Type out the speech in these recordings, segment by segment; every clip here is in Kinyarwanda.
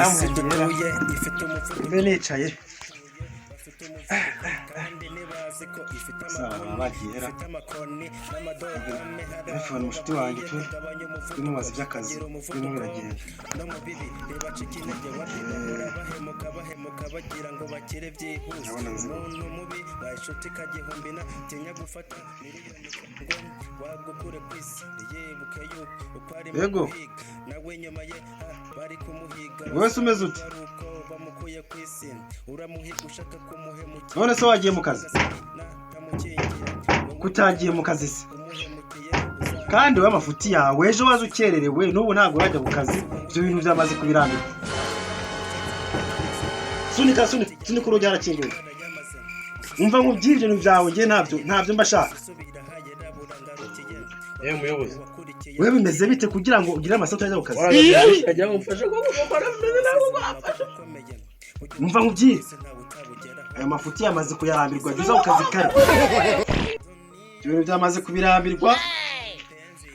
kamuye mbe nicaye bagihera telefone mushiti wanjye pe bimubaza iby'akazi birimo biragenda ndabona nzira yego wese umeze ute none se wagiye mu kazi kutagiye mu kazi se kandi we amafuti yawe ejo waza ukererewe n'ubu ntabwo wajya mu kazi ibyo bintu byamaze kubirambira sunika urugi harakinguye umva nk'uby'ibyo bintu byawe nge ntabyo mbashaka muyobozi we bimeze bite kugira ngo ugire amasaha ajya mu kazi umva nk'uby'ibyo aya mafuti yamaze kuyarambirwa jya uza ku kazi kare ibyo bintu byamaze kubirambirwa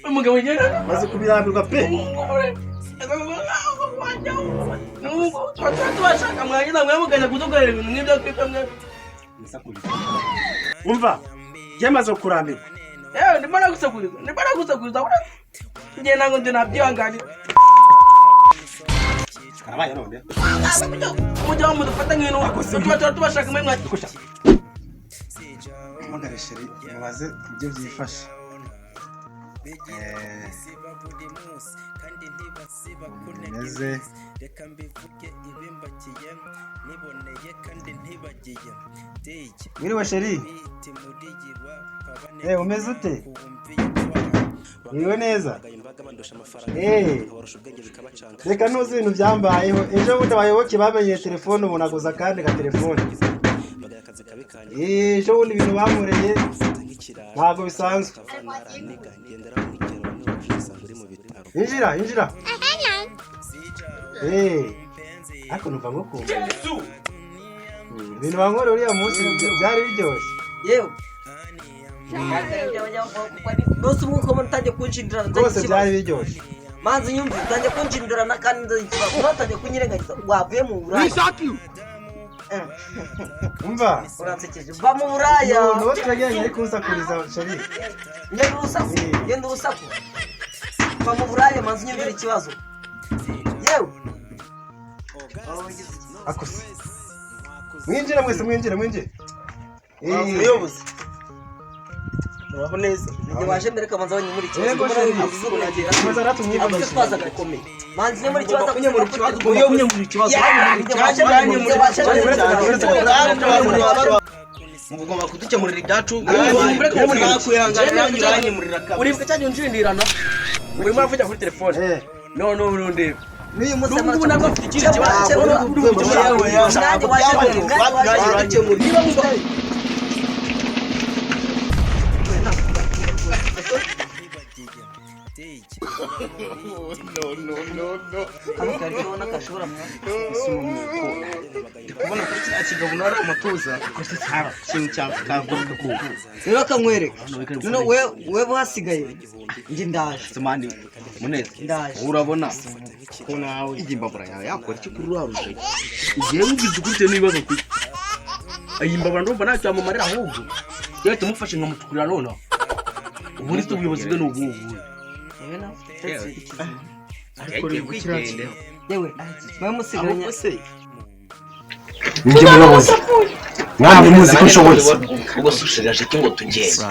umugabo ngena maze kubirambirwa pe tubashaka mwagize mwamuganya kudukorera ibintu nk'ibyo twitwa umva byamaze kurambirwa ndimo nagusakuriza njye ntabwo ndi nabyihanganira karabaye none umujya mudufata nk'intu tubashaka mwe mwagikusha mpamagare sheri mubaze ibyo byifashe bimeze mwiriwe sheri umeze ute mwiriwe neza reka ntuzi ibintu byambayeho ejo bundi abayoboke bamenyeye telefone ubu naguza akandi ka telefone ejo bundi ibintu bankoreye ntabwo bisanzwe injira ariko numva ngo kumva ibintu bankoreye uriya munsi byari biryoshye yewe rwose umwuka ubona utangiye kunshindira rwose byari biryoshye manzi nyumvira utangiye kunshindira kandi ikibazo utangiye kunyirengagiza wavuye mu buraya umva uransekeje va mu buraya n'uwo turagenda ariko usakuriza sheri ngenda urusaku va mu buraya manzi nyumvira ikibazo yewe akose mwinjire mwese mwinjire muyobozi muraho neza njye waje mbere kamanza abanyemuri ikibazo yego sheri maze aratumwivugisha abo twazaga bikomeye manzi nyemuri ikibazo kunyemura ikibazo mugomba kudukemurira ibyacu uribuka cyane unjirindirana urimo uravugira kuri telefone none urundi n'uyu munsi nabwo afite ikindi kibazo no. Hano nakashobora kubona kuri kiriya kigabo nari amatuza kose cyara kintu cyakagomba ko rero kamwereka none we basigaye nje ndaje semani muneze urabona ko nawe igimbabura yawe yakora iki kuri rwaruje igiye mugize ukuri n'ibibazo kuri ayimbabura ndumva ntacyo yamumarira ahubwo yewe tumufashe nkamutukurira none ubundi se ubuyobozi bwe n'ubuvuzi ariko kwigende yewe mwe musigaranye Nje muyobozi mwamwe muzi ko nshobotse ubwo sushiraje cyo ngo tugende